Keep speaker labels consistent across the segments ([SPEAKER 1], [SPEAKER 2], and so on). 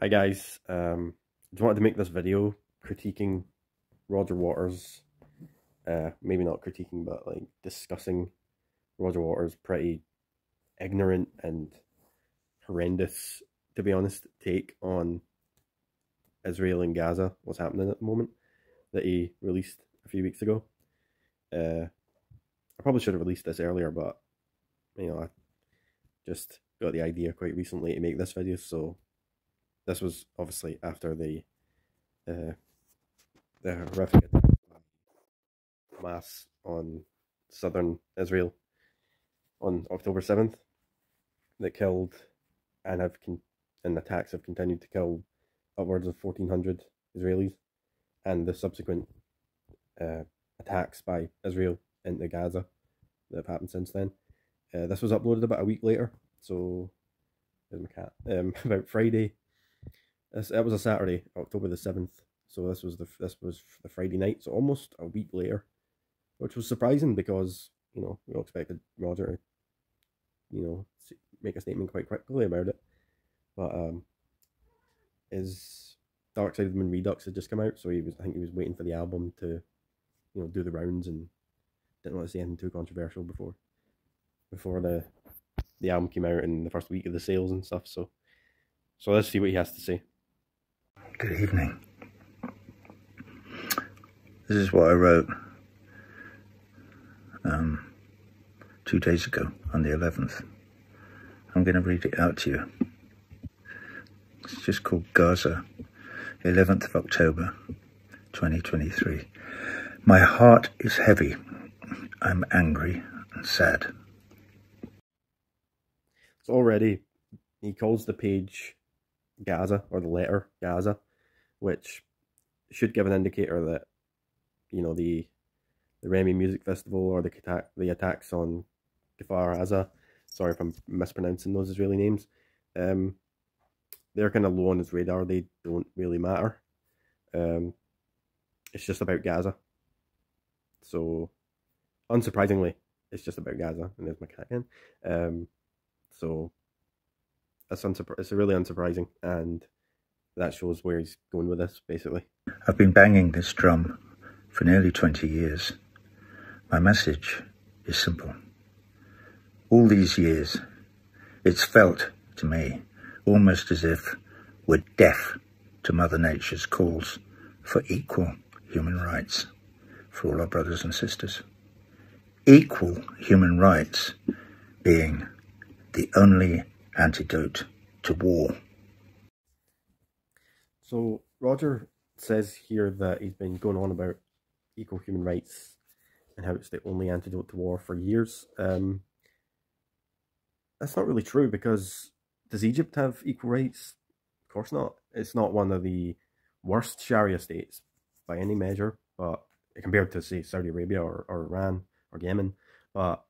[SPEAKER 1] Hi guys, just wanted to make this video critiquing Roger Waters, maybe not critiquing, but like discussing Roger Waters' pretty ignorant and horrendous, to be honest, take on Israel and Gaza, what's happening at the moment, that he released a few weeks ago. I probably should have released this earlier, but, you know, I just got the idea quite recently to make this video, so this was obviously after the horrific attack by Hamas on southern Israel on October 7th that killed and attacks have continued to kill upwards of 1,400 Israelis, and the subsequent attacks by Israel into Gaza that have happened since then. This was uploaded about a week later, so there's my cat. About Friday. It was a Saturday, October the 7th. So this was the Friday night, so almost a week later, which was surprising because, you know, we all expected Roger to, you know, make a statement quite quickly about it. But his Dark Side of the Moon Redux had just come out, so I think he was waiting for the album to, you know, do the rounds, and didn't want to say anything too controversial before the album came out in the first week of the sales and stuff. So let's see what he has to say.
[SPEAKER 2] Good evening. This is what I wrote 2 days ago on the 11th. I'm going to read it out to you. It's just called Gaza, 11th of October, 2023. My heart is heavy. I'm angry and sad.
[SPEAKER 1] So already he calls the page Gaza, or the letter Gaza, which should give an indicator that, you know, the Remy Music Festival or the attacks on Kfar Aza, sorry if I'm mispronouncing those Israeli names, they're kind of low on his radar. They don't really matter. It's just about Gaza. So, unsurprisingly, it's just about Gaza. And there's my cat again. So, it's really unsurprising, and that shows where he's going with this, basically.
[SPEAKER 2] I've been banging this drum for nearly 20 years. My message is simple. All these years, it's felt to me almost as if we're deaf to Mother Nature's calls for equal human rights for all our brothers and sisters. Equal human rights being the only antidote to war.
[SPEAKER 1] So Roger says here that he's been going on about equal human rights and how it's the only antidote to war for years. That's not really true, because does Egypt have equal rights? Of course not. It's not one of the worst Sharia states by any measure, but compared to, say, Saudi Arabia or Iran or Yemen, but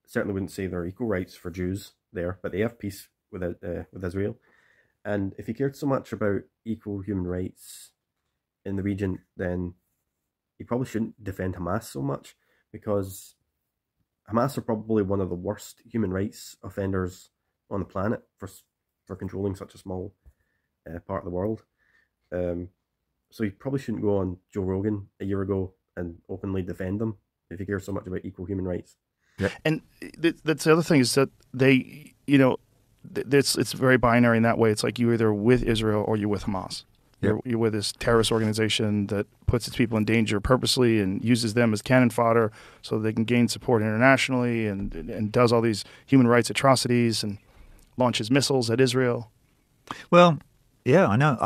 [SPEAKER 1] certainly wouldn't say they're equal rights for Jews there, but they have peace with Israel. And if he cared so much about equal human rights in the region, then he probably shouldn't defend Hamas so much, because Hamas are probably one of the worst human rights offenders on the planet for controlling such a small part of the world. So he probably shouldn't go on Joe Rogan a year ago and openly defend them if he cares so much about equal human rights.
[SPEAKER 3] Yeah. And that's the other thing, is that they, you know, it's very binary in that way. It's like you're either with Israel or you're with Hamas. Yep. You're with this terrorist organization that puts its people in danger purposely and uses them as cannon fodder so they can gain support internationally, and does all these human rights atrocities and launches missiles at Israel.
[SPEAKER 2] Well, yeah, I know.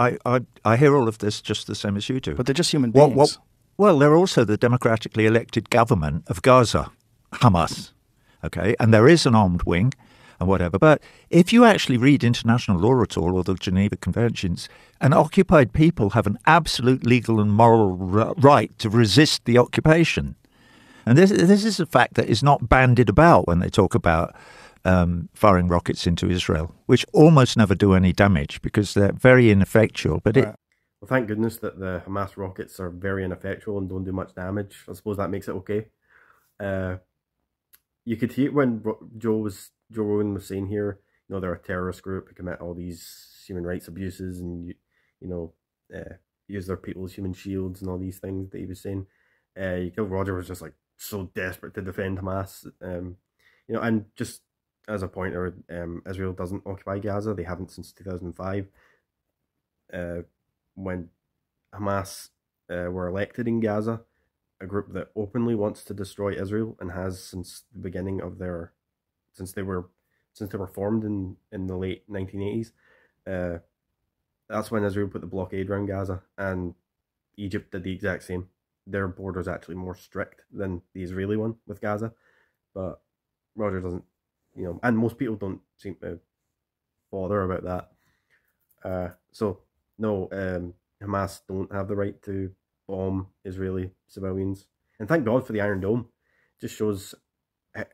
[SPEAKER 2] I hear all of this just the same as you do.
[SPEAKER 3] But they're just human beings.
[SPEAKER 2] Well, they're also the democratically elected government of Gaza, Hamas. Okay, and there is an armed wing and whatever. But if you actually read international law at all, or the Geneva Conventions, an occupied people have an absolute legal and moral right to resist the occupation. And this is a fact that is not bandied about when they talk about firing rockets into Israel, which almost never do any damage because they're very ineffectual. But
[SPEAKER 1] Well, thank goodness that the Hamas rockets are very ineffectual and don't do much damage. I suppose that makes it okay. You could hear when Joe Rogan was saying here, you know, they're a terrorist group who commit all these human rights abuses and you know use their people as human shields and all these things that he was saying. Roger was just like so desperate to defend Hamas. And just as a pointer, Israel doesn't occupy Gaza. They haven't since 2005, when Hamas were elected in Gaza, a group that openly wants to destroy Israel and has since the beginning of since they were formed in the late 1980s. That's when Israel put the blockade around Gaza, and Egypt did the exact same. Their border is actually more strict than the Israeli one with Gaza, but Roger doesn't, and most people don't seem to bother about that. So no, Hamas don't have the right to bomb Israeli civilians, and thank God for the Iron Dome. It just shows.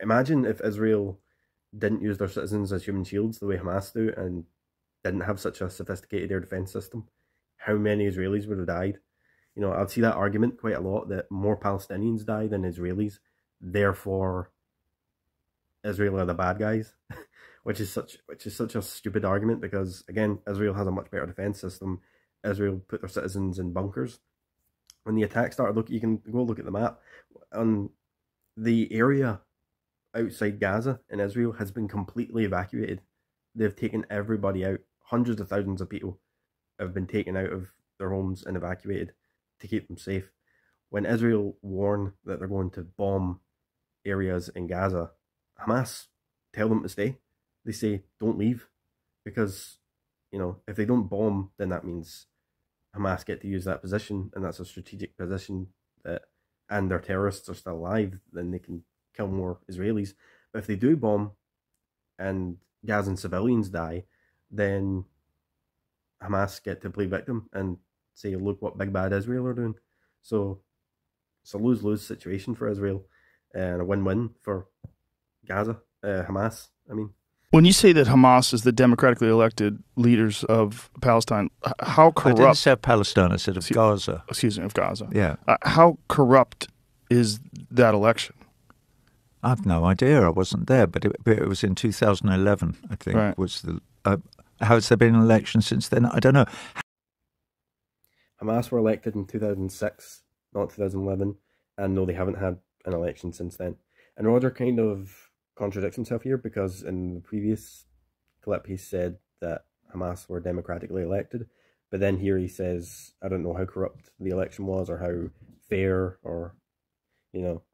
[SPEAKER 1] Imagine if Israel didn't use their citizens as human shields the way Hamas do, and didn't have such a sophisticated air defense system. How many Israelis would have died? I'd see that argument quite a lot, that more Palestinians die than Israelis, therefore Israel are the bad guys, which is such a stupid argument, because again, Israel has a much better defense system. Israel put their citizens in bunkers. When the attack started, you can go look at the map. The area outside Gaza in Israel has been completely evacuated. They've taken everybody out. Hundreds of thousands of people have been taken out of their homes and evacuated to keep them safe. When Israel warn that they're going to bomb areas in Gaza, Hamas tell them to stay. They say, don't leave, because if they don't bomb, then that means Hamas get to use that position, and that's a strategic position and their terrorists are still alive, then they can kill more Israelis. But if they do bomb and Gazan civilians die, then Hamas get to play victim and say, look what big bad Israel are doing. So it's a lose-lose situation for Israel, and a win-win for Gaza, Hamas, I mean.
[SPEAKER 3] When you say that Hamas is the democratically elected leaders of Palestine, how corrupt...
[SPEAKER 2] I didn't say Palestine, I said of Gaza.
[SPEAKER 3] Excuse me, of Gaza.
[SPEAKER 2] Yeah.
[SPEAKER 3] How corrupt is that election?
[SPEAKER 2] I've no idea. I wasn't there, but it was in 2011, I think.
[SPEAKER 3] Right.
[SPEAKER 2] Was the has there been an election since then? I don't know.
[SPEAKER 1] Hamas were elected in 2006, not 2011, and no, they haven't had an election since then. And Roger kind of contradicts himself here, because in the previous clip he said that Hamas were democratically elected, but then here he says, I don't know how corrupt the election was, or how fair, or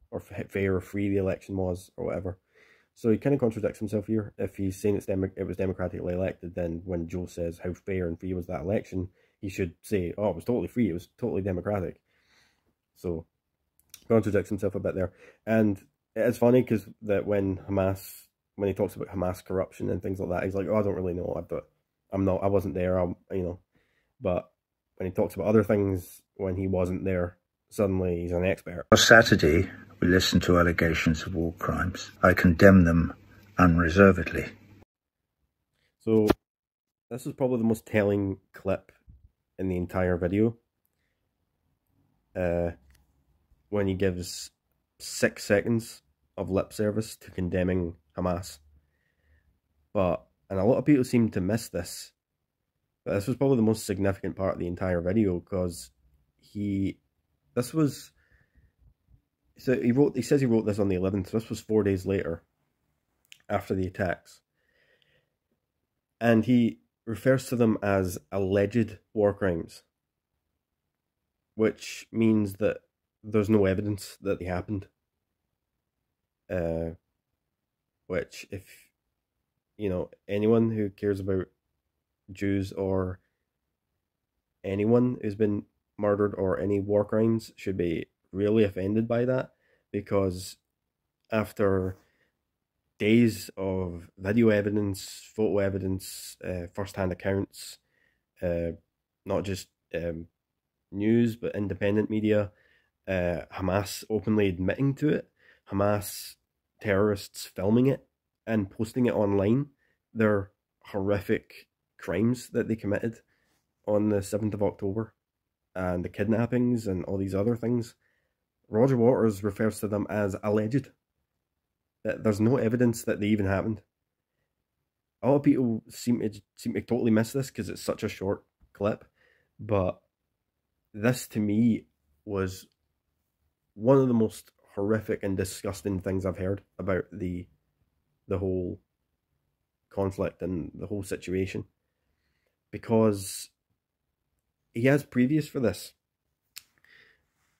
[SPEAKER 1] or fair or free the election was, or whatever. So he kind of contradicts himself here. If he's saying it was democratically elected, then when Joe says how fair and free was that election, he should say, oh, it was totally free, it was totally democratic. So contradicts himself a bit there. And it's funny because that when he talks about Hamas corruption and things like that, he's like, oh, I don't really know, I wasn't there, but when he talks about other things when he wasn't there, suddenly he's an expert.
[SPEAKER 4] Last Saturday, we listened to allegations of war crimes. I condemn them unreservedly.
[SPEAKER 1] So this is probably the most telling clip in the entire video, when he gives 6 seconds of lip service to condemning Hamas. And a lot of people seem to miss this, but this was probably the most significant part of the entire video, because he says he wrote this on the 11th, so this was 4 days later, after the attacks. And he refers to them as alleged war crimes, which means that there's no evidence that they happened. Which, if, anyone who cares about Jews, or anyone who's been murdered, or any war crimes, should be really offended by that, because after days of video evidence, photo evidence, first-hand accounts, not just news but independent media, Hamas openly admitting to it, Hamas terrorists filming it and posting it online, their horrific crimes that they committed on the 7th of October, and the kidnappings and all these other things, Roger Waters refers to them as alleged. That there's no evidence that they even happened. a lot of people seem to totally miss this because it's such a short clip, but this to me was one of the most horrific and disgusting things I've heard about the whole conflict and the whole situation, because he has previous for this.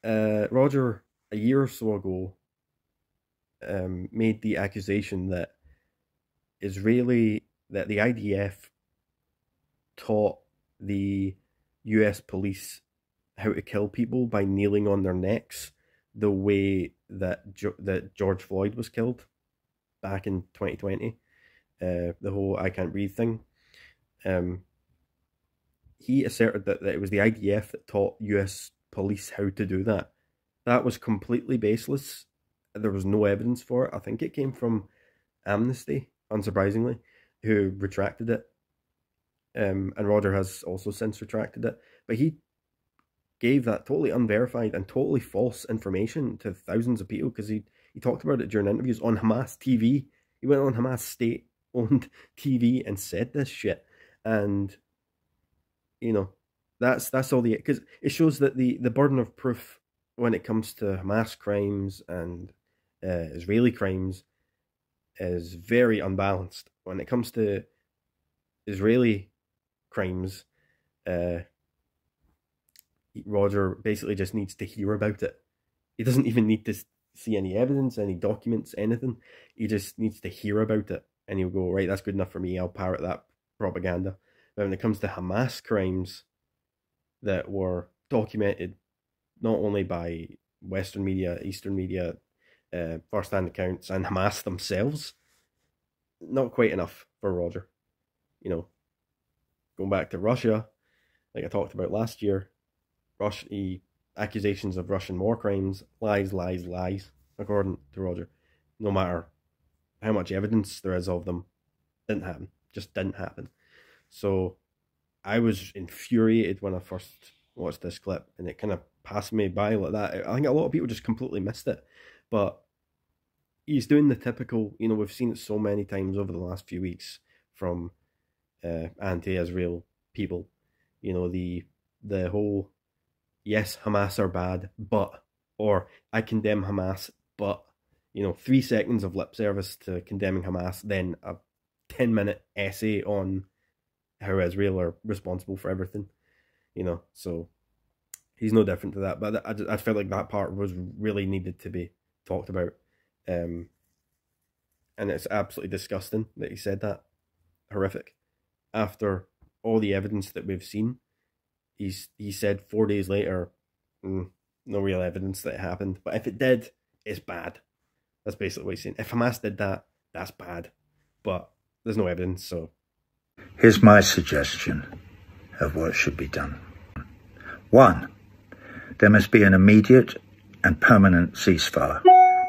[SPEAKER 1] Roger, a year or so ago, made the accusation that the IDF taught the US police how to kill people by kneeling on their necks, the way that George Floyd was killed back in 2020. The whole "I can't breathe" thing. He asserted that it was the IDF that taught US police how to do that. That was completely baseless. There was no evidence for it. I think it came from Amnesty, unsurprisingly, who retracted it. And Roger has also since retracted it. But he gave that totally unverified and totally false information to thousands of people, because he talked about it during interviews on Hamas TV. He went on Hamas state-owned TV and said this shit. And, you know, that's all because it shows that the burden of proof when it comes to Hamas crimes and Israeli crimes is very unbalanced. When it comes to Israeli crimes, Roger basically just needs to hear about it. He doesn't even need to see any evidence, any documents, anything. He just needs to hear about it, and he'll go, right, that's good enough for me, I'll parrot that propaganda. But when it comes to Hamas crimes that were documented not only by Western media, Eastern media, first-hand accounts, and Hamas themselves, not quite enough for Roger. You know, going back to Russia, like I talked about last year, accusations of Russian war crimes, lies, according to Roger. No matter how much evidence there is of them, didn't happen. Just didn't happen. So I was infuriated when I first watched this clip, and it kind of passed me by like that. I think a lot of people just completely missed it. But he's doing the typical, you know, we've seen it so many times over the last few weeks from anti-Israel people. You know, the whole, yes, Hamas are bad, but, or I condemn Hamas, but, you know, 3 seconds of lip service to condemning Hamas, then a 10-minute essay on how Israel are responsible for everything, you know. So he's no different to that. But I felt like that part was really needed to be talked about. And it's absolutely disgusting that he said that. Horrific. After all the evidence that we've seen, he said 4 days later, no real evidence that it happened. But if it did, it's bad. That's basically what he's saying. If Hamas did that, that's bad. But there's no evidence, so.
[SPEAKER 4] Here's my suggestion of what should be done. 1, there must be an immediate and permanent ceasefire.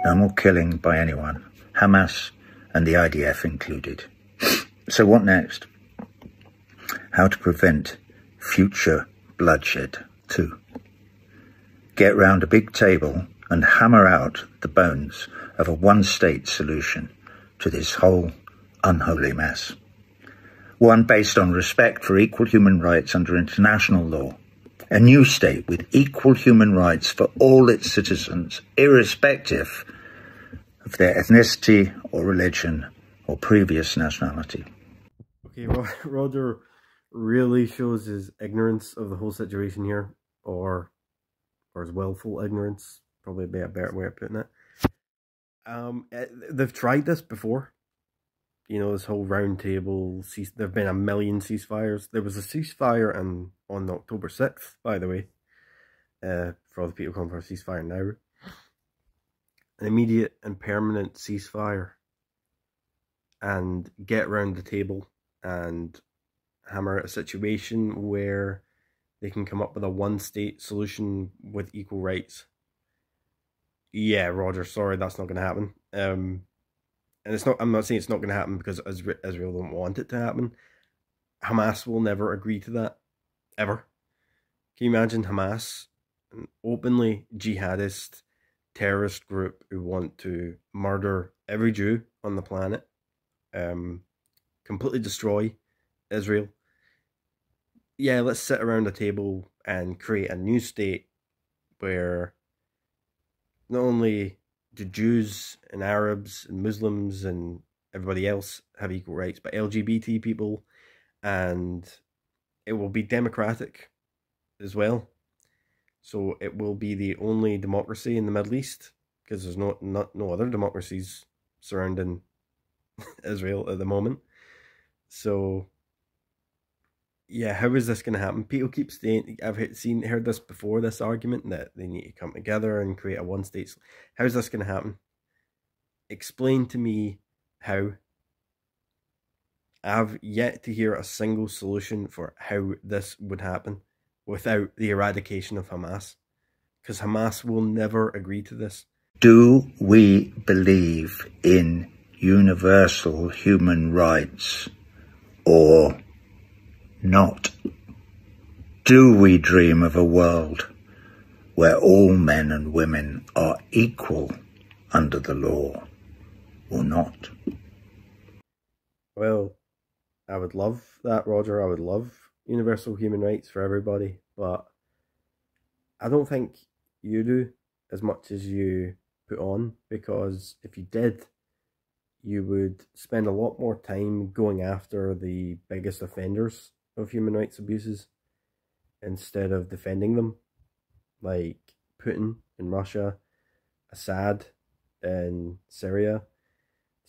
[SPEAKER 4] No more killing by anyone, Hamas and the IDF included. So what next? How to prevent future bloodshed. 2, get round a big table and hammer out the bones of a one-state solution to this whole unholy mess. One based on respect for equal human rights under international law. A new state with equal human rights for all its citizens, irrespective of their ethnicity or religion or previous nationality.
[SPEAKER 1] Okay, Roger really shows his ignorance of the whole situation here, or his willful ignorance, probably be a better way of putting it. They've tried this before. You know, this whole round table, there have been a million ceasefires. There was a ceasefire on October 6th, by the way, for all the people calling for a ceasefire now. An immediate and permanent ceasefire, and get round the table and hammer out a situation where they can come up with a one-state solution with equal rights. Yeah, Roger, sorry, that's not going to happen. And it's not. I'm not saying it's not going to happen because Israel don't want it to happen. Hamas will never agree to that, ever. Can you imagine Hamas, an openly jihadist terrorist group who want to murder every Jew on the planet, come completely destroy Israel. Yeah, let's sit around a table and create a new state where not only do Jews and Arabs and Muslims and everybody else have equal rights, but LGBT people, and it will be democratic as well. So it will be the only democracy in the Middle East, because there's no other democracies surrounding Israel at the moment. So yeah, how is this going to happen? People keep saying, I've heard this before, this argument that they need to come together and create a one state. How is this going to happen? Explain to me how. I've yet to hear a single solution for how this would happen without the eradication of Hamas, because Hamas will never agree to this.
[SPEAKER 4] Do we believe in universal human rights or not? Do we dream of a world where all men and women are equal under the law or not?
[SPEAKER 1] Well, I would love that, Roger. I would love universal human rights for everybody, but I don't think you do as much as you put on, because if you did, you would spend a lot more time going after the biggest offenders of human rights abuses instead of defending them, like Putin in Russia, Assad in Syria,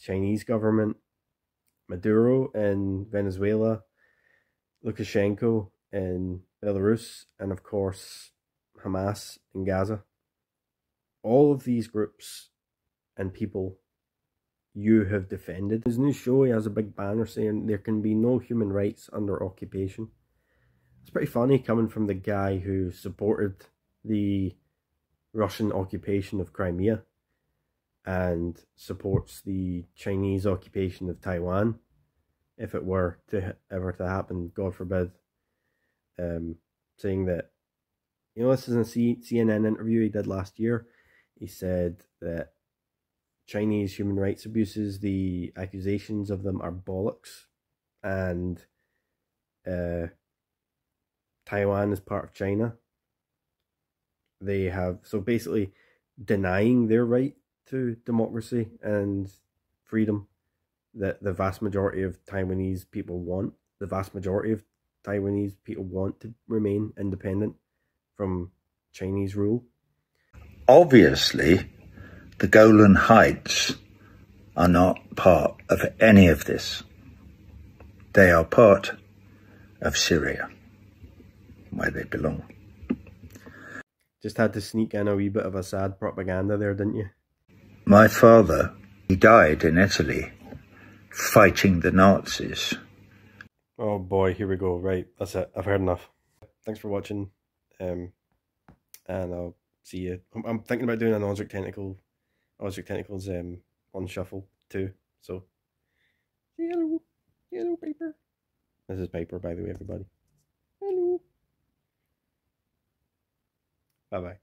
[SPEAKER 1] Chinese government, Maduro in Venezuela, Lukashenko in Belarus, and of course Hamas in Gaza. All of these groups and people you have defended. His new show, he has a big banner saying there can be no human rights under occupation. It's pretty funny coming from the guy who supported the Russian occupation of Crimea and supports the Chinese occupation of Taiwan, if it were to ever to happen, God forbid. Saying that, this is a CNN interview he did last year. He said that Chinese human rights abuses, the accusations of them are bollocks, and Taiwan is part of China. They have, so basically denying their right to democracy and freedom that the vast majority of Taiwanese people want. The vast majority of Taiwanese people want to remain independent from Chinese rule.
[SPEAKER 4] Obviously, the Golan Heights are not part of any of this. They are part of Syria, where they belong.
[SPEAKER 1] Just had to sneak in a wee bit of Assad propaganda there, didn't you?
[SPEAKER 4] My father, he died in Italy fighting the Nazis.
[SPEAKER 1] Oh boy, here we go. Right, that's it. I've heard enough. Thanks for watching, and I'll see you. I'm thinking about doing an Osric Tentacles on shuffle too. So, hello, Piper. This is Piper, by the way, everybody. Hello. Bye bye.